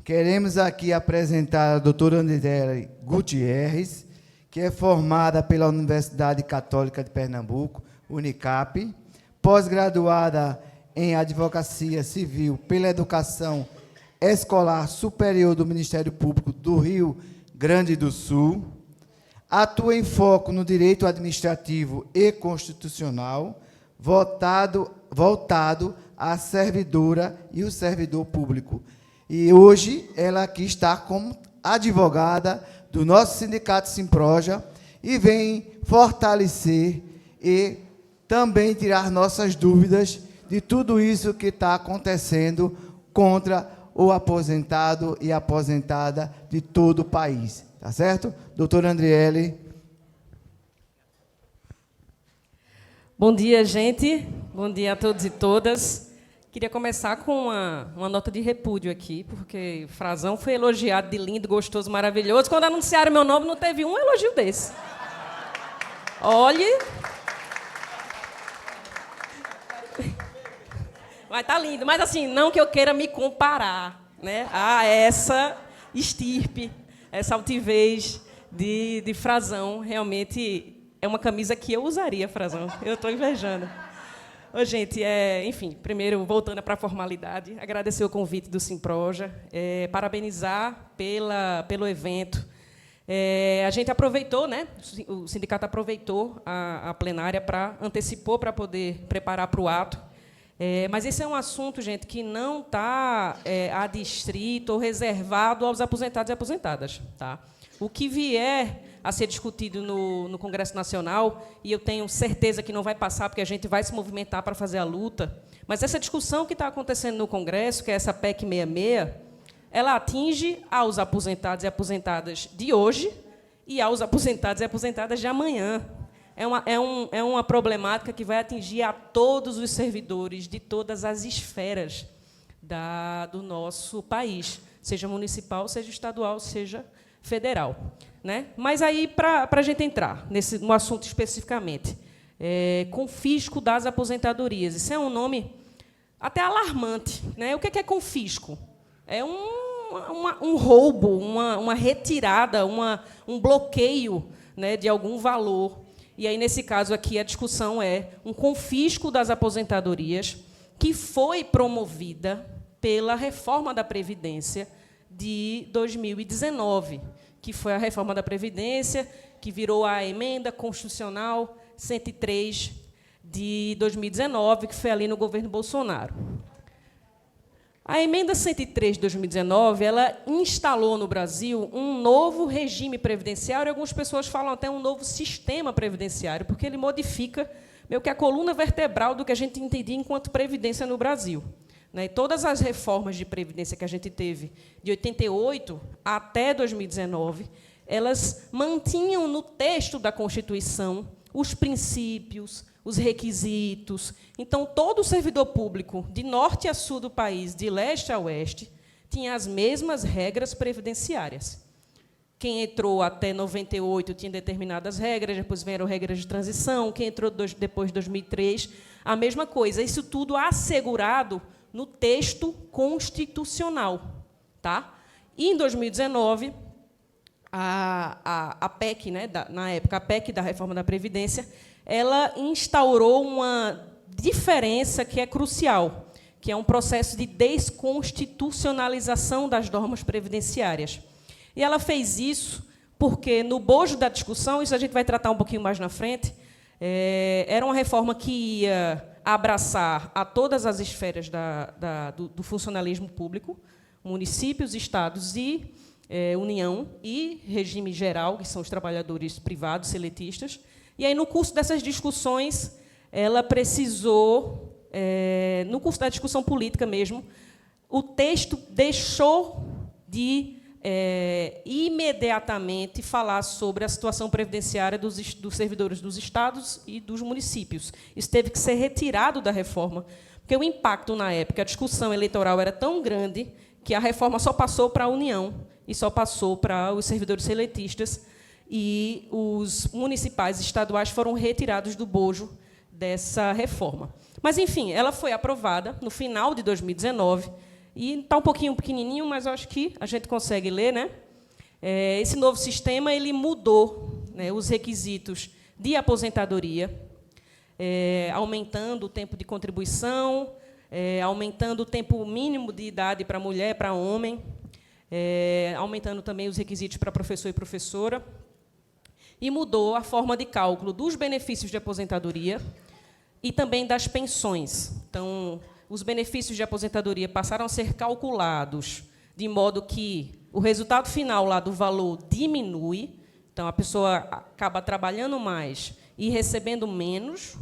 queremos aqui apresentar a doutora Andriele Gutierrez, que é formada pela Universidade Católica de Pernambuco, Unicap, pós-graduada em Advocacia Civil pela Educação Escolar Superior do Ministério Público do Rio Grande do Sul, atua em foco no direito administrativo e constitucional, voltado à servidora e o servidor público. E hoje ela aqui está como advogada do nosso sindicato Simproja e vem fortalecer e também tirar nossas dúvidas de tudo isso que está acontecendo contra o aposentado e aposentada de todo o país. Tá certo? Doutora Andriele. Bom dia, gente. Bom dia a todos e todas. Queria começar com uma nota de repúdio aqui, porque o Frazão foi elogiado de lindo, gostoso, maravilhoso. Quando anunciaram meu nome, não teve um elogio desse. Olhe... Mas tá lindo. Mas, assim, não que eu queira me comparar, né, a essa estirpe, essa altivez de Frazão. Realmente é uma camisa que eu usaria, Frazão. Eu estou invejando. Ô, gente, enfim, primeiro, voltando para a formalidade, agradecer o convite do Simproja, parabenizar pelo evento. A gente aproveitou, né, o sindicato aproveitou a plenária antecipou para poder preparar para o ato. Mas esse é um assunto, gente, que não está adstrito ou reservado aos aposentados e aposentadas. Tá? O que vier a ser discutido no Congresso Nacional, e eu tenho certeza que não vai passar, porque a gente vai se movimentar para fazer a luta, mas essa discussão que está acontecendo no Congresso, que é essa PEC 66, ela atinge aos aposentados e aposentadas de hoje e aos aposentados e aposentadas de amanhã. É uma problemática que vai atingir a todos os servidores de todas as esferas do nosso país, seja municipal, seja estadual, seja federal. Né? Mas aí, para a gente entrar no assunto especificamente, confisco das aposentadorias. Isso é um nome até alarmante. Né? O que é confisco? É um roubo, uma retirada, um bloqueio, né, de algum valor. E aí, nesse caso aqui, a discussão é um confisco das aposentadorias que foi promovida pela reforma da Previdência de 2019, que foi a reforma da Previdência que virou a Emenda Constitucional 103 de 2019, que foi ali no governo Bolsonaro. A Emenda 103 de 2019, ela instalou no Brasil um novo regime previdenciário, algumas pessoas falam até um novo sistema previdenciário, porque ele modifica meio que a coluna vertebral do que a gente entendia enquanto previdência no Brasil. E todas as reformas de previdência que a gente teve de 88 até 2019, elas mantinham no texto da Constituição os princípios, os requisitos. Então, todo servidor público, de norte a sul do país, de leste a oeste, tinha as mesmas regras previdenciárias. Quem entrou até 98 tinha determinadas regras, depois vieram regras de transição, quem entrou depois de 2003, a mesma coisa. Isso tudo assegurado no texto constitucional. Tá? E, em 2019, a PEC, né, na época, a PEC da reforma da Previdência, ela instaurou uma diferença que é crucial, que é um processo de desconstitucionalização das normas previdenciárias. E ela fez isso porque, no bojo da discussão, isso a gente vai tratar um pouquinho mais na frente, era uma reforma que ia abraçar a todas as esferas do funcionalismo público, municípios, estados e União, e regime geral, que são os trabalhadores privados, seletistas. E aí, no curso dessas discussões, ela precisou, no curso da discussão política mesmo, o texto deixou de imediatamente falar sobre a situação previdenciária dos servidores dos estados e dos municípios. Isso teve que ser retirado da reforma, porque o impacto na época, a discussão eleitoral era tão grande que a reforma só passou para a União e só passou para os servidores seletistas, e os municipais e estaduais foram retirados do bojo dessa reforma. Mas, enfim, ela foi aprovada no final de 2019, E está um pouquinho pequenininho, mas eu acho que a gente consegue ler, né? Esse novo sistema ele mudou, né, os requisitos de aposentadoria, aumentando o tempo de contribuição, aumentando o tempo mínimo de idade para mulher, para homem, aumentando também os requisitos para professor e professora, e mudou a forma de cálculo dos benefícios de aposentadoria e também das pensões. Então, os benefícios de aposentadoria passaram a ser calculados de modo que o resultado final lá do valor diminui, então a pessoa acaba trabalhando mais e recebendo menos,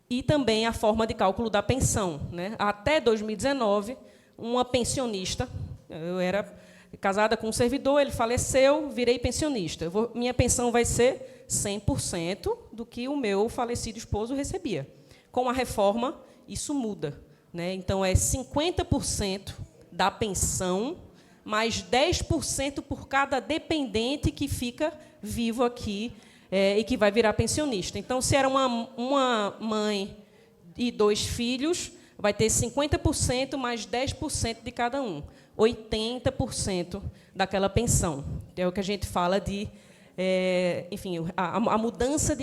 e também a forma de cálculo da pensão, né? Até 2019, uma pensionista, eu era casada com um servidor, ele faleceu, virei pensionista. Minha pensão vai ser 100% do que o meu falecido esposo recebia. Com a reforma, isso muda, né? Então, é 50% da pensão, mais 10% por cada dependente que fica vivo aqui e que vai virar pensionista. Então, se era uma mãe e 2 filhos, vai ter 50% mais 10% de cada um, 80% daquela pensão. É o que a gente fala de, enfim, a mudança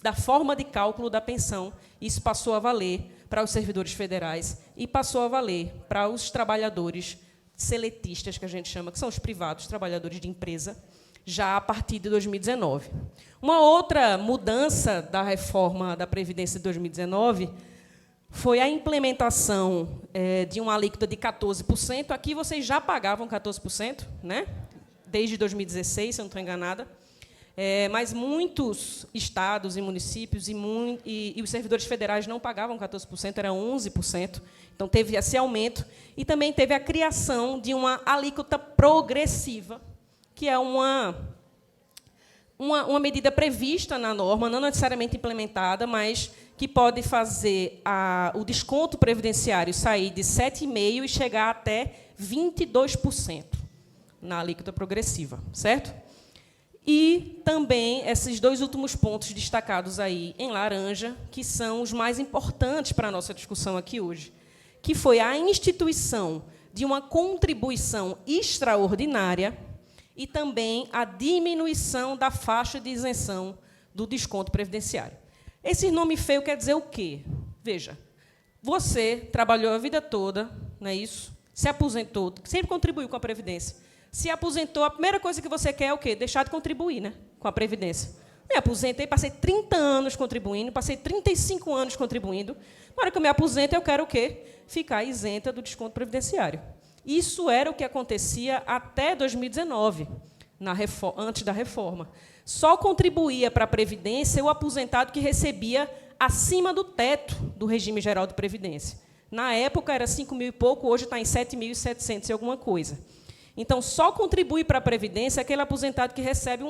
da forma de cálculo da pensão. Isso passou a valer para os servidores federais e passou a valer para os trabalhadores seletistas, que a gente chama, que são os privados, trabalhadores de empresa, já a partir de 2019. Uma outra mudança da reforma da Previdência de 2019 foi a implementação de uma alíquota de 14%. Aqui vocês já pagavam 14%, né? Desde 2016, se eu não estou enganada. Mas muitos estados e municípios e os servidores federais não pagavam 14%, era 11%. Então, teve esse aumento. E também teve a criação de uma alíquota progressiva, que é uma medida prevista na norma, não necessariamente implementada, mas que pode fazer o desconto previdenciário sair de 7,5% e chegar até 22% na alíquota progressiva, certo? E também esses 2 últimos pontos destacados aí em laranja, que são os mais importantes para a nossa discussão aqui hoje, que foi a instituição de uma contribuição extraordinária e também a diminuição da faixa de isenção do desconto previdenciário. Esse nome feio quer dizer o quê? Veja, você trabalhou a vida toda, não é isso? Se aposentou, sempre contribuiu com a Previdência. Se aposentou, a primeira coisa que você quer é o quê? Deixar de contribuir, né, com a Previdência. Me aposentei, passei 30 anos contribuindo, passei 35 anos contribuindo. Na hora que eu me aposento, eu quero o quê? Ficar isenta do desconto previdenciário. Isso era o que acontecia até 2019, antes da reforma. Só contribuía para a Previdência o aposentado que recebia acima do teto do regime geral de Previdência. Na época, era 5.000 e pouco, hoje está em 7.700 e alguma coisa. Então, só contribui para a Previdência aquele aposentado que recebe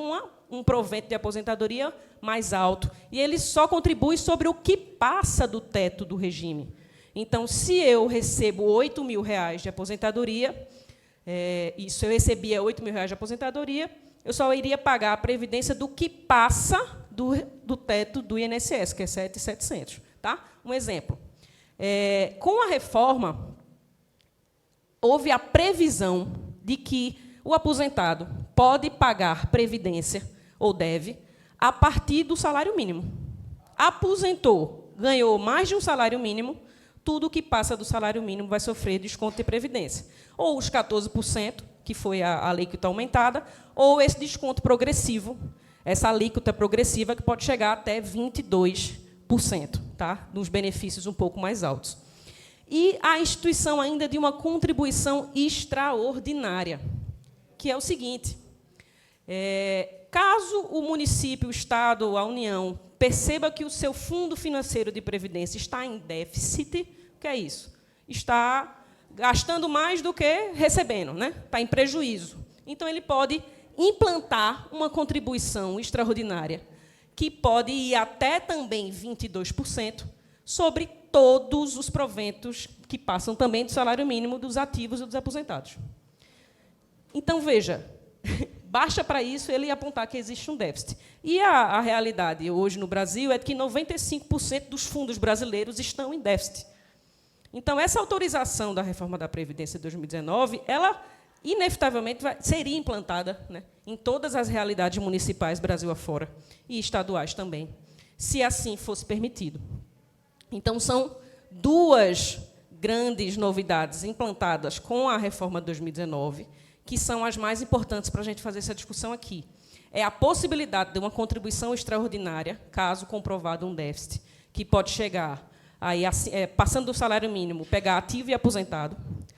um provento de aposentadoria mais alto. E ele só contribui sobre o que passa do teto do regime. Então, se eu recebo R$8.000 de aposentadoria, se eu recebia R$8.000 de aposentadoria, eu só iria pagar a Previdência do que passa do teto do INSS, que é 7.700. Tá? Um exemplo. Com a reforma, houve a previsão de que o aposentado pode pagar Previdência, ou deve, a partir do salário mínimo. Aposentou, ganhou mais de um salário mínimo, tudo que passa do salário mínimo vai sofrer desconto de Previdência. Ou os 14%, que foi a alíquota aumentada, ou esse desconto progressivo, essa alíquota progressiva que pode chegar até 22%, tá? Nos benefícios um pouco mais altos. E a instituição ainda de uma contribuição extraordinária, que é o seguinte: caso o município, o Estado ou a União perceba que o seu fundo financeiro de previdência está em déficit, o que é isso? Está gastando mais do que recebendo, né? Está em prejuízo. Então, ele pode implantar uma contribuição extraordinária, que pode ir até também 22%, sobre todos os proventos que passam também do salário mínimo dos ativos e dos aposentados. Então, veja, basta para isso ele apontar que existe um déficit. E a realidade hoje no Brasil é que 95% dos fundos brasileiros estão em déficit. Então, essa autorização da reforma da Previdência de 2019, ela, inevitavelmente, seria implantada, né, em todas as realidades municipais, Brasil afora, e estaduais também, se assim fosse permitido. Então, são duas grandes novidades implantadas com a reforma de 2019, que são as mais importantes para a gente fazer essa discussão aqui. É a possibilidade de uma contribuição extraordinária, caso comprovado um déficit, que pode chegar, aí, passando do salário mínimo, pegar ativo e aposentado.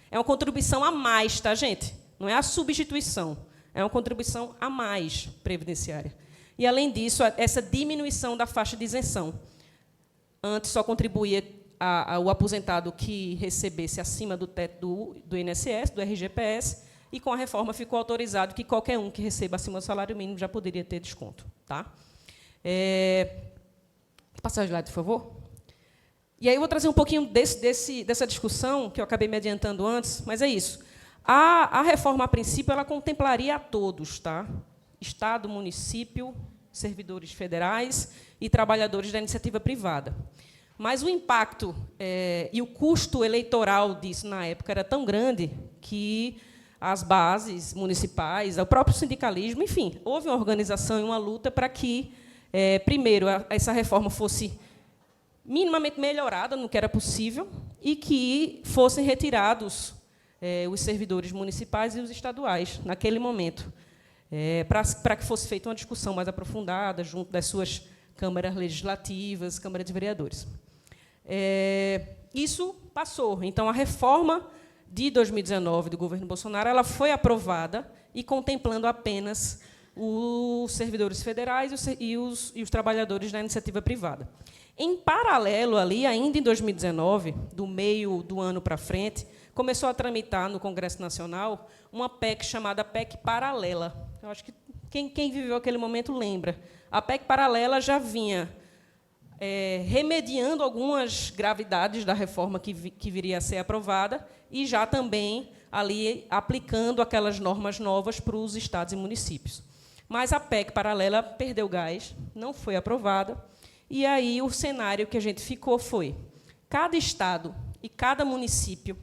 É uma contribuição a mais, tá, gente? Não é a substituição, é uma contribuição a mais previdenciária. E, além disso, essa diminuição da faixa de isenção. Antes só contribuía o aposentado que recebesse acima do teto do INSS, do RGPS, e com a reforma ficou autorizado que qualquer um que receba acima do salário mínimo já poderia ter desconto. Tá? Passa o slide, por favor. E aí eu vou trazer um pouquinho dessa discussão, que eu acabei me adiantando antes, mas é isso. A reforma, a princípio, ela contemplaria a todos, tá? Estado, município, servidores federais e trabalhadores da iniciativa privada. Mas o impacto e o custo eleitoral disso, na época, era tão grande que as bases municipais, o próprio sindicalismo, enfim, houve uma organização e uma luta para que, primeiro, essa reforma fosse minimamente melhorada no que era possível e que fossem retirados os servidores municipais e os estaduais, naquele momento, para que fosse feita uma discussão mais aprofundada junto das suas câmaras legislativas, Câmara de Vereadores. Isso passou. Então, a reforma de 2019 do governo Bolsonaro ela foi aprovada e contemplando apenas os servidores federais e os trabalhadores da iniciativa privada. Em paralelo, ali, ainda em 2019, do meio do ano para frente, começou a tramitar no Congresso Nacional uma PEC chamada PEC Paralela. Eu acho que quem viveu aquele momento lembra. A PEC Paralela já vinha remediando algumas gravidades da reforma que viria a ser aprovada e já também ali aplicando aquelas normas novas para os estados e municípios. Mas a PEC Paralela perdeu gás, não foi aprovada, e aí o cenário que a gente ficou foi cada estado e cada município,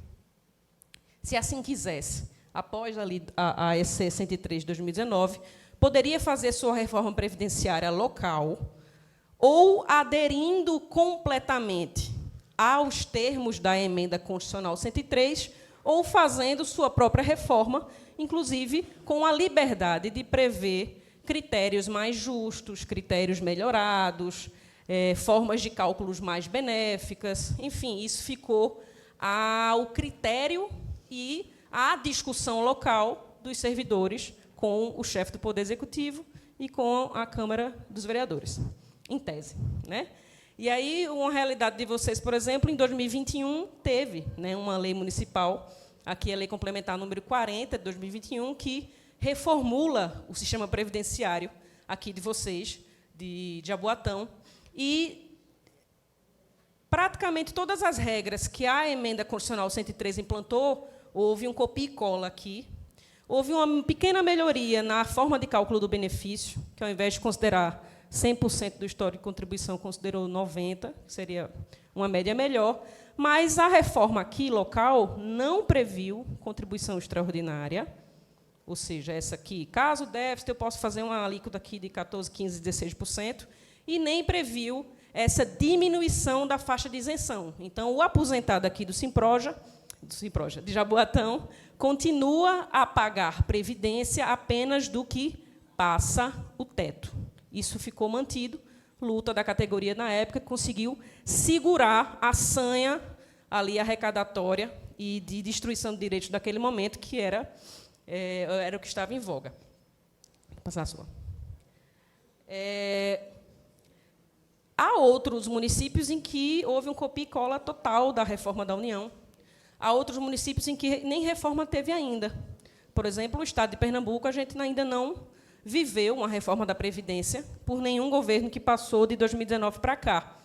se assim quisesse, após ali a EC 103 de 2019, poderia fazer sua reforma previdenciária local ou aderindo completamente aos termos da Emenda Constitucional 103, ou fazendo sua própria reforma, inclusive com a liberdade de prever critérios mais justos, critérios melhorados, formas de cálculos mais benéficas. Enfim, isso ficou ao critério e à discussão local dos servidores com o chefe do Poder Executivo e com a Câmara dos Vereadores, em tese, né? E aí, uma realidade de vocês, por exemplo, em 2021, teve, né, uma lei municipal, aqui a Lei Complementar número 40, de 2021, que reformula o sistema previdenciário aqui de vocês, de Jaboatão, e praticamente todas as regras que a Emenda Constitucional 103 implantou, houve um copia e cola aqui, houve uma pequena melhoria na forma de cálculo do benefício, que, ao invés de considerar 100% do histórico de contribuição, considerou 90%, que seria uma média melhor, mas a reforma aqui, local, não previu contribuição extraordinária, ou seja, essa aqui, caso déficit, eu posso fazer uma alíquota aqui de 14%, 15%, 16%, e nem previu essa diminuição da faixa de isenção. Então, o aposentado aqui do Simproja, de Jaboatão, continua a pagar previdência apenas do que passa o teto. Isso ficou mantido, luta da categoria na época, que conseguiu segurar a sanha ali arrecadatória e de destruição de direitos daquele momento, que era o que estava em voga. Vou passar a sua. Há outros municípios em que houve um copia e cola total da reforma da União. Há outros municípios em que nem reforma teve ainda. Por exemplo, o estado de Pernambuco, a gente ainda não viveu uma reforma da Previdência por nenhum governo que passou de 2019 para cá.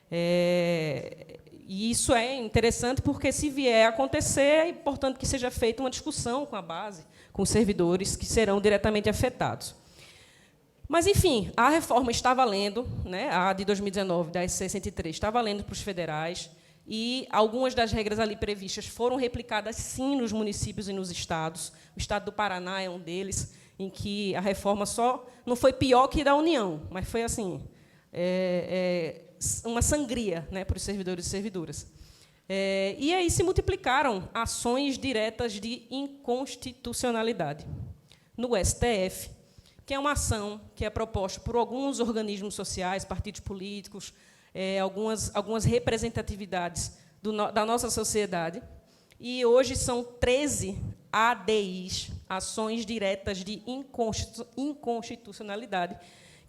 E isso é interessante porque, se vier a acontecer, é importante que seja feita uma discussão com a base, com os servidores que serão diretamente afetados. Mas, enfim, a reforma está valendo, né, a de 2019, da EC 103, está valendo para os federais, e algumas das regras ali previstas foram replicadas, sim, nos municípios e nos estados. O estado do Paraná é um deles, em que a reforma só não foi pior que da União, mas foi assim, uma sangria, né, para os servidores e servidoras. E aí se multiplicaram ações diretas de inconstitucionalidade no STF, que é uma ação que é proposta por alguns organismos sociais, partidos políticos, algumas representatividades da nossa sociedade, e hoje são 13 ADIs, ações diretas de inconstitucionalidade,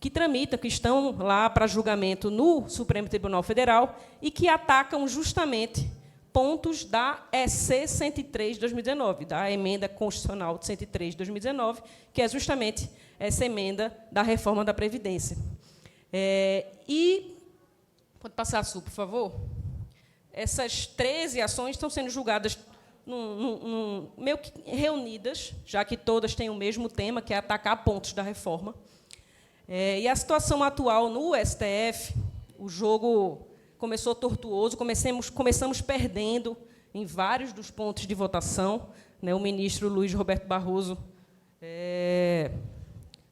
que tramitam, que estão lá para julgamento no Supremo Tribunal Federal e que atacam justamente pontos da EC 103 de 2019, da Emenda Constitucional 103 de 2019, que é justamente essa emenda da reforma da Previdência. E pode passar a sua, por favor? Essas 13 ações estão sendo julgadas meio que reunidas, já que todas têm o mesmo tema, que é atacar pontos da reforma. E a situação atual no STF, o jogo começou tortuoso, começamos perdendo em vários dos pontos de votação. O ministro Luiz Roberto Barroso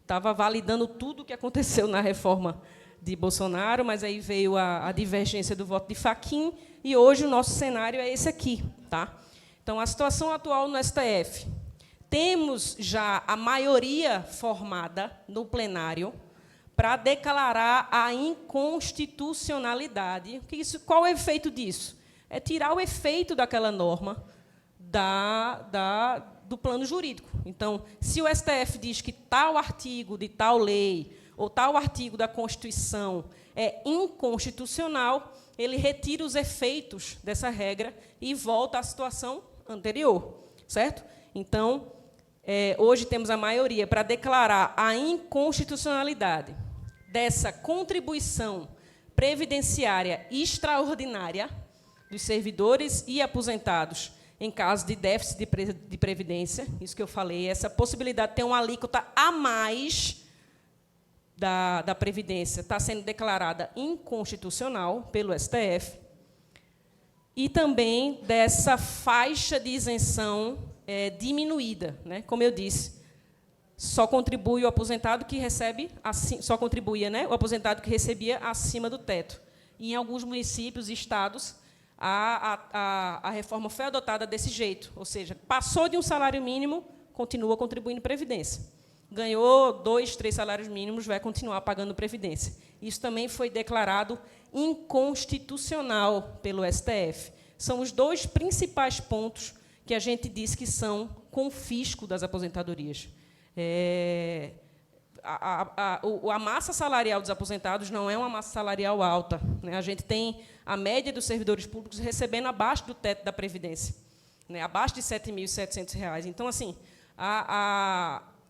estava validando tudo o que aconteceu na reforma de Bolsonaro, mas aí veio a divergência do voto de Fachin, e hoje o nosso cenário é esse aqui. Tá? Então, a situação atual no STF. Temos já a maioria formada no plenário para declarar a inconstitucionalidade. Qual é o efeito disso? É tirar o efeito daquela norma do plano jurídico. Então, se o STF diz que tal artigo de tal lei ou tal artigo da Constituição é inconstitucional, ele retira os efeitos dessa regra e volta à situação anterior. Certo? Então, hoje temos a maioria para declarar a inconstitucionalidade dessa contribuição previdenciária extraordinária dos servidores e aposentados em caso de déficit de previdência, isso que eu falei, essa possibilidade de ter uma alíquota a mais da Previdência está sendo declarada inconstitucional pelo STF, e também dessa faixa de isenção diminuída. Né? Como eu disse, só contribui o aposentado que recebe, só contribuía, né, o aposentado que recebia acima do teto. E, em alguns municípios e estados, a reforma foi adotada desse jeito, ou seja, passou de um salário mínimo, continua contribuindo Previdência. Ganhou 2, 3 salários mínimos, vai continuar pagando Previdência. Isso também foi declarado inconstitucional pelo STF. São os 2 principais pontos que a gente diz que são confisco das aposentadorias. A massa salarial dos aposentados não é uma massa salarial alta. Né? A gente tem a média dos servidores públicos recebendo abaixo do teto da Previdência, né? Abaixo de R$ 7.700. Então, assim,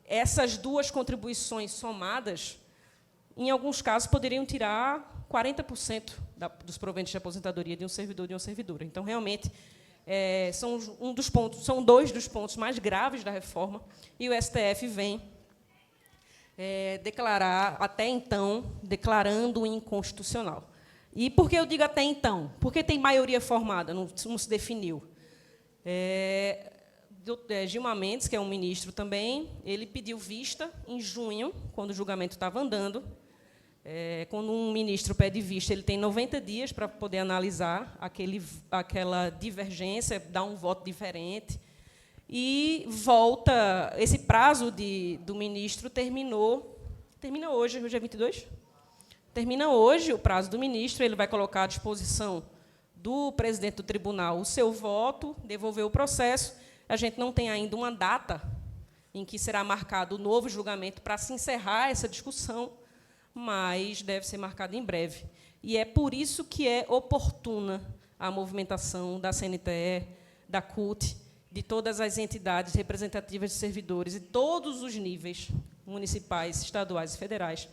essas 2 contribuições somadas, em alguns casos, poderiam tirar 40% dos proventos de aposentadoria de um servidor e de uma servidora. Então, realmente, são 2 dos pontos mais graves da reforma, e o STF vem declarar, até então, declarando inconstitucional. E por que eu digo até então? Porque tem maioria formada, não se definiu. Gilmar Mendes, que é um ministro também, ele pediu vista em junho, quando o julgamento estava andando. Quando um ministro pede vista, ele tem 90 dias para poder analisar aquela divergência, dar um voto diferente. E volta, esse prazo do ministro termina hoje é 22? Termina hoje o prazo do ministro, ele vai colocar à disposição do presidente do tribunal o seu voto, devolver o processo. A gente não tem ainda uma data em que será marcado o novo julgamento para se encerrar essa discussão, mas deve ser marcado em breve. E é por isso que é oportuna a movimentação da CNTE, da CUT, de todas as entidades representativas de servidores, em todos os níveis, municipais, estaduais e federais,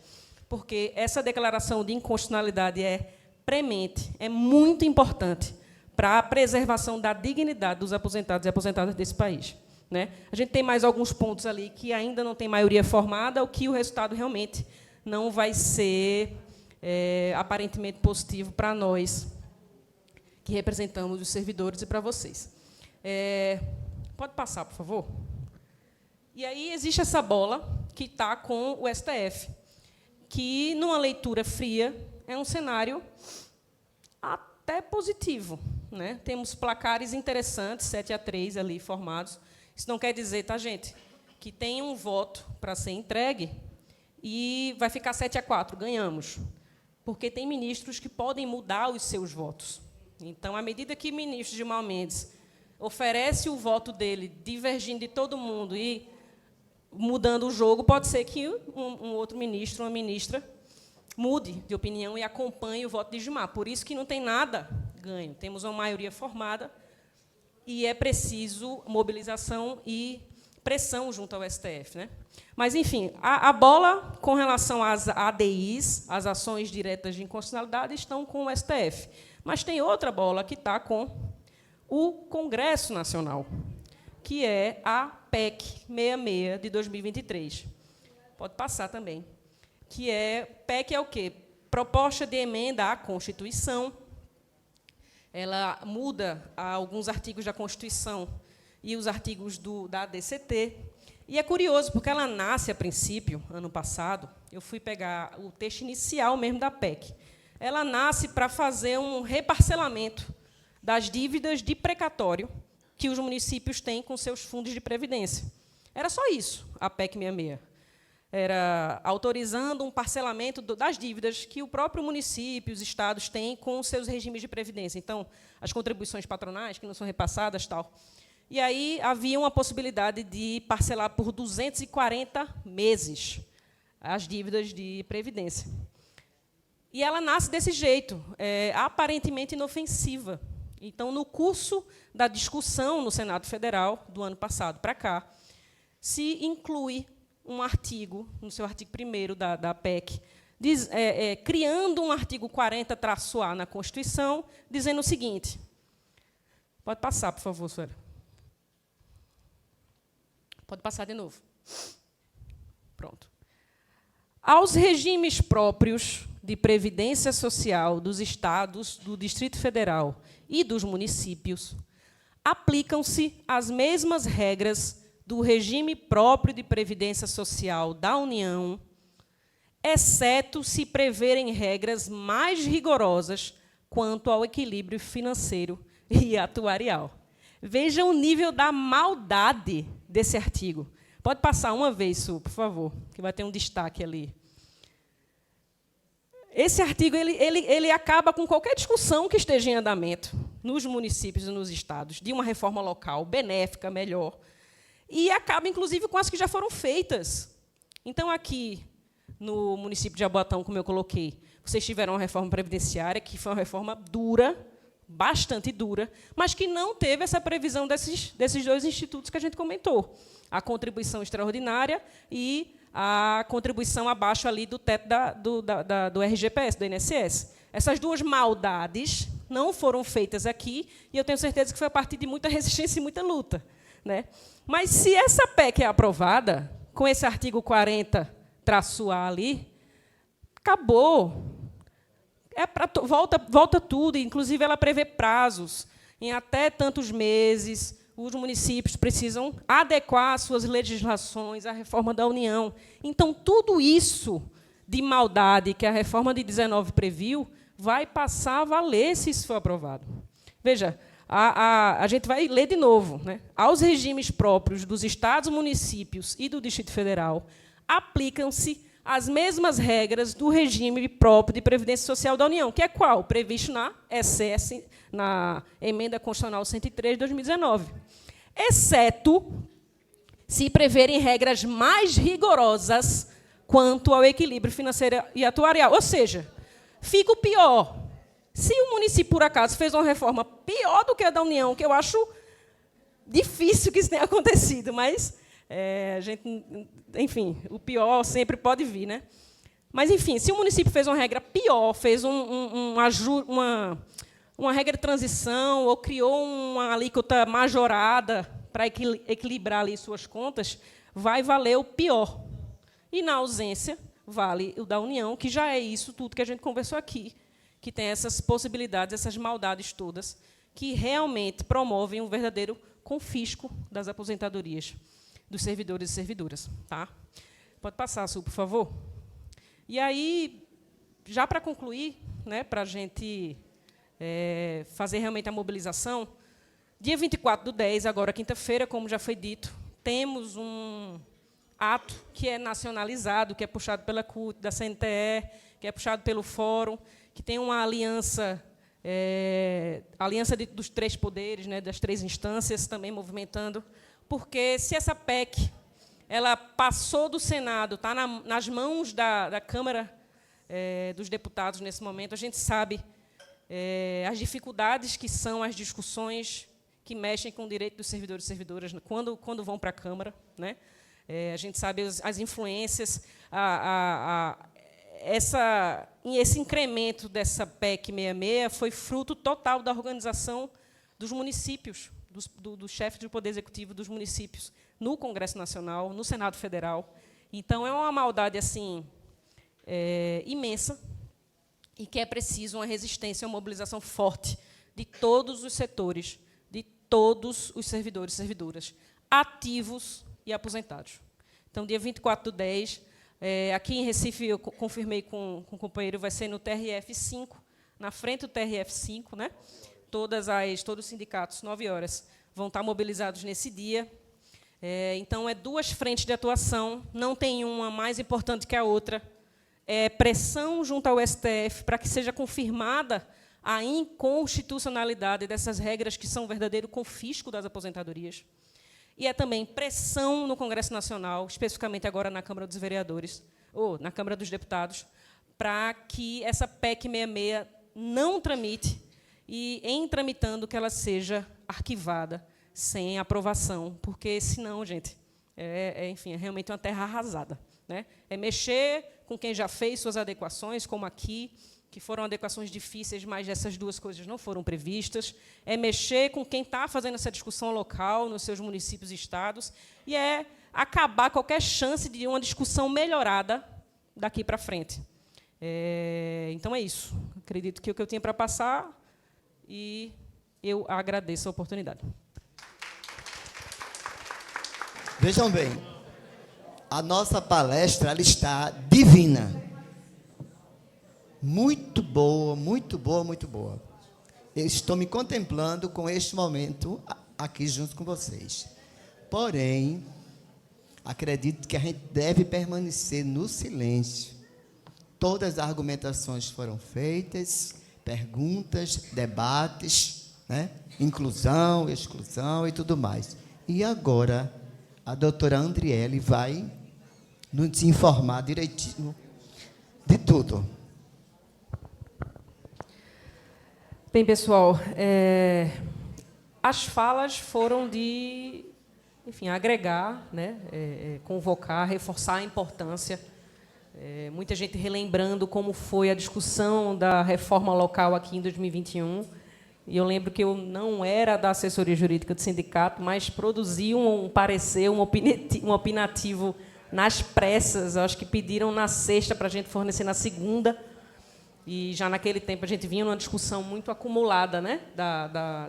porque essa declaração de inconstitucionalidade é premente, é muito importante para a preservação da dignidade dos aposentados e aposentadas desse país. Né? A gente tem mais alguns pontos ali que ainda não tem maioria formada, o que o resultado realmente não vai ser aparentemente positivo para nós, que representamos os servidores, e para vocês. Pode passar, por favor? E aí existe essa bola que está com o STF, que, numa leitura fria, é um cenário até positivo, né? Temos placares interessantes, 7-3 ali formados. Isso não quer dizer, tá, gente, que tem um voto para ser entregue e vai ficar 7-4, ganhamos. Porque tem ministros que podem mudar os seus votos. Então, à medida que o ministro Gilmar Mendes oferece o voto dele, divergindo de todo mundo e mudando o jogo, pode ser que um outro ministro, uma ministra, mude de opinião e acompanhe o voto de Gilmar. Por isso que não tem nada ganho. Temos uma maioria formada e é preciso mobilização e pressão junto ao STF, né? Mas, enfim, a bola com relação às ADIs, as ações diretas de inconstitucionalidade, estão com o STF. Mas tem outra bola que está com o Congresso Nacional, que é a PEC 66 de 2023. Pode passar também. PEC é o quê? Proposta de emenda à Constituição. Ela muda alguns artigos da Constituição e os artigos da ADCT. E é curioso, porque ela nasce, a princípio, ano passado, eu fui pegar o texto inicial mesmo da PEC. Ela nasce para fazer um reparcelamento das dívidas de precatório que os municípios têm com seus fundos de previdência. Era só isso, a PEC 66. Era autorizando um parcelamento das dívidas que o próprio município, os estados têm com os seus regimes de previdência. Então, as contribuições patronais, que não são repassadas, tal. E aí havia uma possibilidade de parcelar por 240 meses as dívidas de previdência. E ela nasce desse jeito, aparentemente inofensiva. Então, no curso da discussão no Senado Federal, do ano passado para cá, se inclui um artigo, no seu artigo 1º da PEC, criando um artigo 40-A na Constituição, dizendo o seguinte. Pode passar, por favor, senhora. Pode passar de novo. Pronto. Aos regimes próprios de previdência social dos estados, do Distrito Federal e dos municípios, aplicam-se as mesmas regras do regime próprio de previdência social da União, exceto se preverem regras mais rigorosas quanto ao equilíbrio financeiro e atuarial. Veja o nível da maldade desse artigo. Pode passar uma vez, Su, por favor, que vai ter um destaque ali. Esse artigo ele acaba com qualquer discussão que esteja em andamento nos municípios e nos estados de uma reforma local benéfica, melhor, e acaba, inclusive, com as que já foram feitas. Então, aqui, no município de Jaboatão, como eu coloquei, vocês tiveram uma reforma previdenciária, que foi uma reforma dura, bastante dura, mas que não teve essa previsão desses dois institutos que a gente comentou, a contribuição extraordinária e a contribuição abaixo ali do teto do RGPS, do INSS. Essas duas maldades não foram feitas aqui, e eu tenho certeza que foi a partir de muita resistência e muita luta, né? Mas, se essa PEC é aprovada, com esse artigo 40-A ali, acabou. Volta tudo, inclusive ela prevê prazos. Em até tantos meses, os municípios precisam adequar suas legislações à reforma da União. Então, tudo isso de maldade que a reforma de 19 previu vai passar a valer se isso for aprovado. Veja, a gente vai ler de novo, né? Aos regimes próprios dos estados, municípios e do Distrito Federal, aplicam-se as mesmas regras do regime próprio de Previdência Social da União, que é qual? Previsto na Emenda Constitucional 103 de 2019. Exceto se preverem regras mais rigorosas quanto ao equilíbrio financeiro e atuarial. Ou seja, fica o pior. Se o município, por acaso, fez uma reforma pior do que a da União, que eu acho difícil que isso tenha acontecido, mas a gente, enfim, o pior sempre pode vir, né? Mas, enfim, se o município fez uma regra pior, fez uma regra de transição ou criou uma alíquota majorada para equilibrar ali suas contas, vai valer o pior. E, na ausência, vale o da União, que já é isso tudo que a gente conversou aqui, que tem essas possibilidades, essas maldades todas, que realmente promovem um verdadeiro confisco das aposentadorias dos servidores e servidoras. Tá? Pode passar, Su, por favor. E aí, já para concluir, né, para a gente fazer realmente a mobilização, dia 24/10, agora quinta-feira, como já foi dito, temos um ato que é nacionalizado, que é puxado pela CUT, da CNTE, que é puxado pelo Fórum, que tem uma aliança, dos três poderes, né, das três instâncias, também movimentando, porque se essa PEC ela passou do Senado, está nas mãos da Câmara dos Deputados nesse momento, a gente sabe as dificuldades que são as discussões que mexem com o direito dos servidores e servidoras quando vão para a Câmara, né? A gente sabe as influências, esse incremento dessa PEC 66 foi fruto total da organização dos municípios, do chefe do Poder Executivo dos municípios, no Congresso Nacional, no Senado Federal. Então, é uma maldade assim imensa e que é preciso uma resistência, uma mobilização forte de todos os setores, de todos os servidores e servidoras, ativos e aposentados. Então, dia 24/10, aqui em Recife, eu confirmei com o companheiro, vai ser no TRF5, na frente do TRF5, né? Todos os sindicatos, 9 horas, vão estar mobilizados nesse dia. Então, duas frentes de atuação, não tem uma mais importante que a outra. Pressão junto ao STF para que seja confirmada a inconstitucionalidade dessas regras que são um verdadeiro confisco das aposentadorias. E também pressão no Congresso Nacional, especificamente agora na Câmara dos Vereadores, ou na Câmara dos Deputados, para que essa PEC 66 não tramite e, em tramitando, que ela seja arquivada sem aprovação, porque, senão, gente, enfim, é realmente uma terra arrasada, né? É mexer com quem já fez suas adequações, como aqui, que foram adequações difíceis, mas essas duas coisas não foram previstas. É mexer com quem está fazendo essa discussão local, nos seus municípios e estados, e acabar qualquer chance de uma discussão melhorada daqui para frente. Então, é isso. Acredito que é o que eu tinha para passar, e eu agradeço a oportunidade. Vejam bem, a nossa palestra ela está divina. Muito boa, muito boa, muito boa. Eu estou me contemplando com este momento aqui junto com vocês. Porém, acredito que a gente deve permanecer no silêncio. Todas as argumentações foram feitas, perguntas, debates, né? Inclusão, exclusão e tudo mais. E agora, a doutora Andriele vai nos informar direitinho de tudo. Bem, pessoal, as falas foram de, enfim, agregar, né, convocar, reforçar a importância. Muita gente relembrando como foi a discussão da reforma local aqui em 2021. E eu lembro que eu não era da assessoria jurídica do sindicato, mas produzi um parecer, um opinativo nas pressas. Eu acho que pediram na sexta para a gente fornecer na segunda. E já naquele tempo a gente vinha numa discussão muito acumulada, né,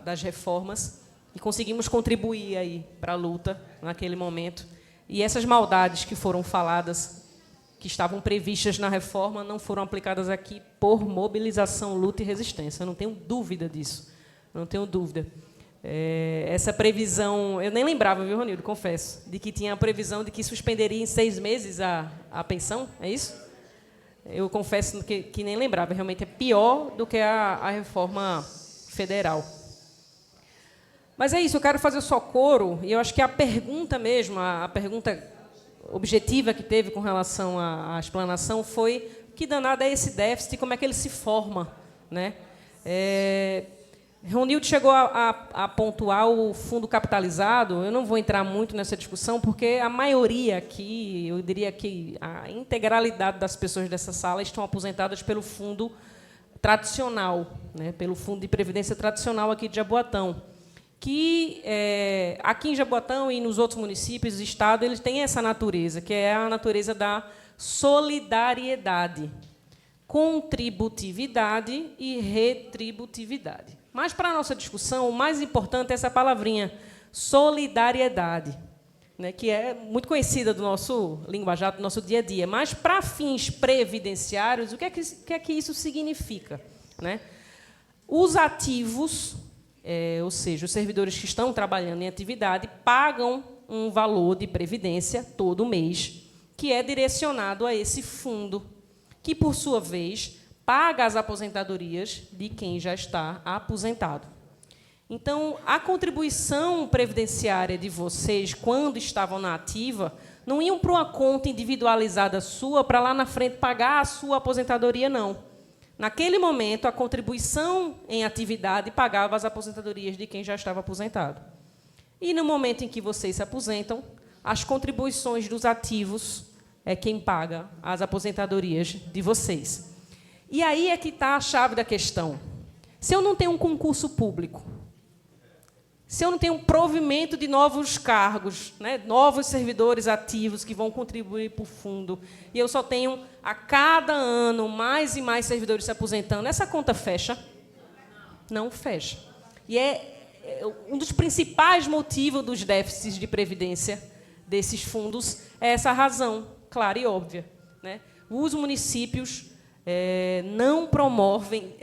das reformas, e conseguimos contribuir aí para a luta naquele momento. E essas maldades que foram faladas, que estavam previstas na reforma, não foram aplicadas aqui por mobilização, luta e resistência. Eu não tenho dúvida disso. Não tenho dúvida. Essa previsão, eu nem lembrava, viu, Ronildo, confesso, de que tinha a previsão de que suspenderia em 6 meses a pensão, é isso? Eu confesso que nem lembrava, realmente é pior do que a reforma federal. Mas é isso, eu quero fazer o socorro, e eu acho que a pergunta mesmo, a pergunta objetiva que teve com relação à explanação foi que danado é esse déficit e como é que ele se forma, né? Ronildo chegou a pontuar o fundo capitalizado. Eu não vou entrar muito nessa discussão, porque a maioria aqui, eu diria que a integralidade das pessoas dessa sala estão aposentadas pelo fundo tradicional, né, pelo fundo de previdência tradicional aqui de Jaboatão, que aqui em Jaboatão e nos outros municípios do estado, eles têm essa natureza, que é a natureza da solidariedade. contributividade e retributividade. Mas, para a nossa discussão, o mais importante é essa palavrinha, solidariedade, né, que é muito conhecida do nosso linguajar, do nosso dia a dia. Mas, para fins previdenciários, o que é que isso significa? Né? Os ativos, ou seja, os servidores que estão trabalhando em atividade, pagam um valor de previdência todo mês, que é direcionado a esse fundo, que, por sua vez, paga as aposentadorias de quem já está aposentado. Então, a contribuição previdenciária de vocês, quando estavam na ativa, não iam para uma conta individualizada sua para lá na frente pagar a sua aposentadoria, não. Naquele momento, a contribuição em atividade pagava as aposentadorias de quem já estava aposentado. E, no momento em que vocês se aposentam, as contribuições dos ativos é quem paga as aposentadorias de vocês. E aí é que está a chave da questão. Se eu não tenho um concurso público, se eu não tenho um provimento de novos cargos, né, novos servidores ativos que vão contribuir para o fundo, e eu só tenho, a cada ano, mais e mais servidores se aposentando, essa conta fecha? Não fecha. E um dos principais motivos dos déficits de previdência desses fundos é essa razão, clara e óbvia. Né? Os municípios não promovem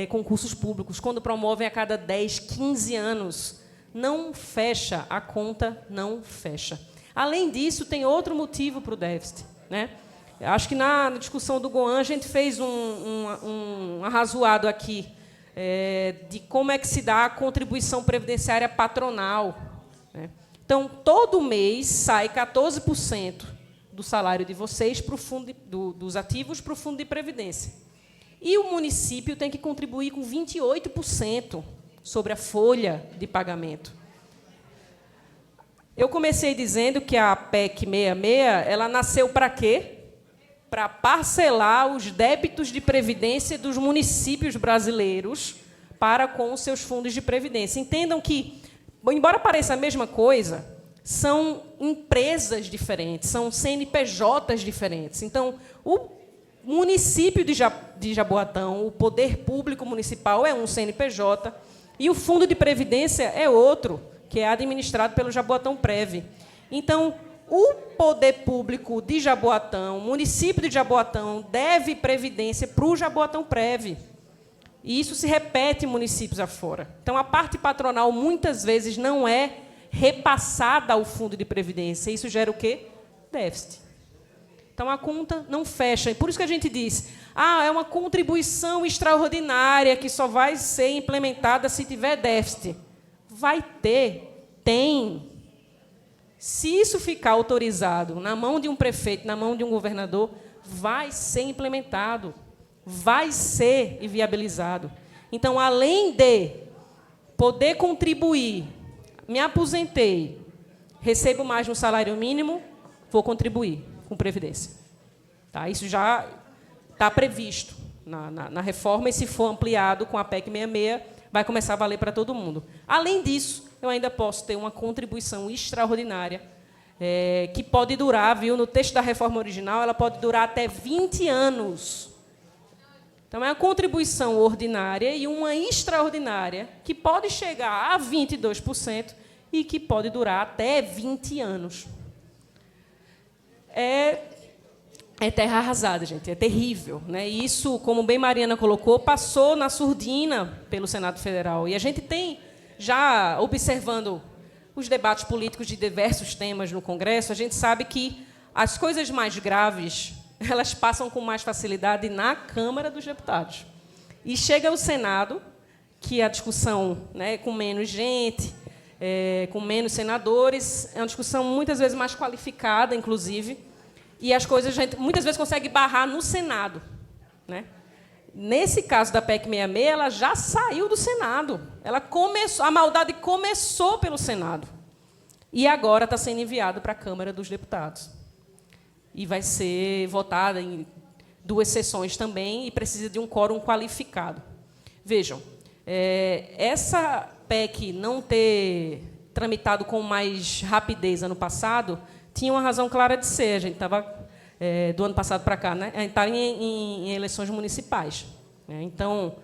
concursos públicos. Quando promovem a cada 10, 15 anos, não fecha, a conta não fecha. Além disso, tem outro motivo para o déficit. Né? Acho que na discussão do Goan a gente fez um arrazoado aqui de como é que se dá a contribuição previdenciária patronal. Né? Então, todo mês sai 14% do salário de vocês para o fundo dos ativos para o fundo de previdência. E o município tem que contribuir com 28% sobre a folha de pagamento. Eu comecei dizendo que a PEC 66 ela nasceu para quê? Para parcelar os débitos de previdência dos municípios brasileiros para com os seus fundos de previdência. Entendam que, embora pareça a mesma coisa, são empresas diferentes, são CNPJs diferentes. Então, o município de Jaboatão, o poder público municipal é um CNPJ, e o fundo de previdência é outro, que é administrado pelo Jaboatão Prev. Então, o poder público de Jaboatão, o município de Jaboatão, deve previdência para o Jaboatão Prev. E isso se repete em municípios afora. Então, a parte patronal, muitas vezes, não é repassada ao fundo de previdência. Isso gera o quê? Déficit. Então, a conta não fecha. E por isso que a gente diz, é uma contribuição extraordinária que só vai ser implementada se tiver déficit. Vai ter, tem. Se isso ficar autorizado na mão de um prefeito, na mão de um governador, vai ser implementado, vai ser viabilizado. Então, além de poder contribuir, me aposentei, recebo mais de um salário mínimo, vou contribuir com previdência. Tá? Isso já está previsto na reforma, e se for ampliado com a PEC 66, vai começar a valer para todo mundo. Além disso, eu ainda posso ter uma contribuição extraordinária, que pode durar, viu, no texto da reforma original, ela pode durar até 20 anos. Então, é uma contribuição ordinária e uma extraordinária, que pode chegar a 22% e que pode durar até 20 anos. É terra arrasada, gente, é terrível. Né? E isso, como bem Mariana colocou, passou na surdina pelo Senado Federal. E a gente tem, já observando os debates políticos de diversos temas no Congresso, a gente sabe que as coisas mais graves elas passam com mais facilidade na Câmara dos Deputados. E chega ao Senado, que a discussão, né, com menos gente, com menos senadores, é uma discussão muitas vezes mais qualificada, inclusive, e as coisas a gente muitas vezes consegue barrar no Senado. Né? Nesse caso da PEC 66, ela já saiu do Senado. A maldade começou pelo Senado. E agora está sendo enviado para a Câmara dos Deputados. E vai ser votada em 2 sessões também, e precisa de um quórum qualificado. Vejam, essa PEC não ter tramitado com mais rapidez ano passado tinha uma razão clara de ser. A gente estava do ano passado para cá, né? Está em eleições municipais. Né? Então,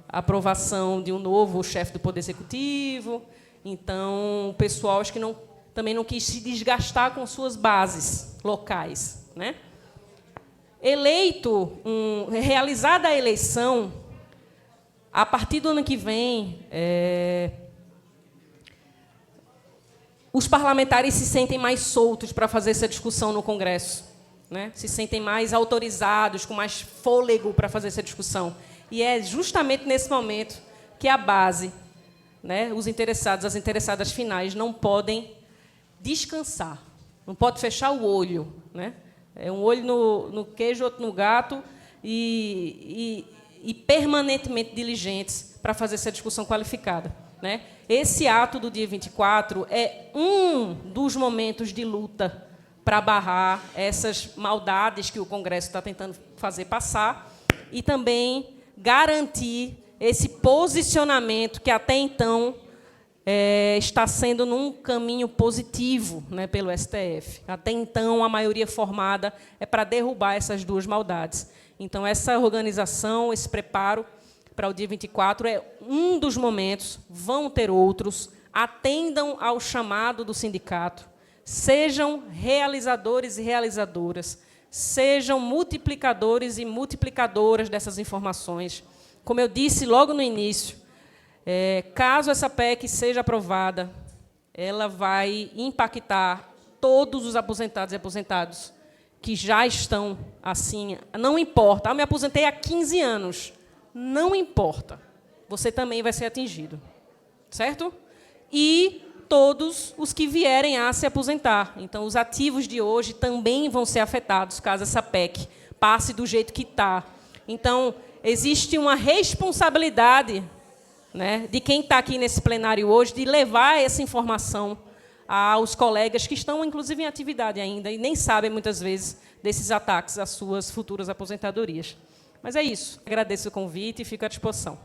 a aprovação de um novo chefe do Poder Executivo. Então, o pessoal acho que também não quis se desgastar com suas bases locais. Né? Realizada a eleição, a partir do ano que vem, os parlamentares se sentem mais soltos para fazer essa discussão no Congresso, né? Se sentem mais autorizados, com mais fôlego para fazer essa discussão. E é justamente nesse momento que a base, né, os interessados, as interessadas finais, não podem descansar, não pode fechar o olho. Né? É um olho no queijo, outro no gato, e permanentemente diligentes para fazer essa discussão qualificada. Né? Esse ato do dia 24 é um dos momentos de luta para barrar essas maldades que o Congresso está tentando fazer passar e também garantir esse posicionamento que, até então, está sendo num caminho positivo, né, pelo STF. Até então, a maioria formada é para derrubar essas duas maldades. Então, essa organização, esse preparo para o dia 24 é um dos momentos, vão ter outros, atendam ao chamado do sindicato, sejam realizadores e realizadoras, sejam multiplicadores e multiplicadoras dessas informações. Como eu disse logo no início, caso essa PEC seja aprovada, ela vai impactar todos os aposentados e aposentados que já estão assim. Não importa, me aposentei há 15 anos. Não importa, você também vai ser atingido, certo? E todos os que vierem a se aposentar. Então, os ativos de hoje também vão ser afetados, caso essa PEC passe do jeito que está. Então, existe uma responsabilidade, né, de quem está aqui nesse plenário hoje de levar essa informação aos colegas que estão, inclusive, em atividade ainda e nem sabem, muitas vezes, desses ataques às suas futuras aposentadorias. Mas é isso. Agradeço o convite e fico à disposição.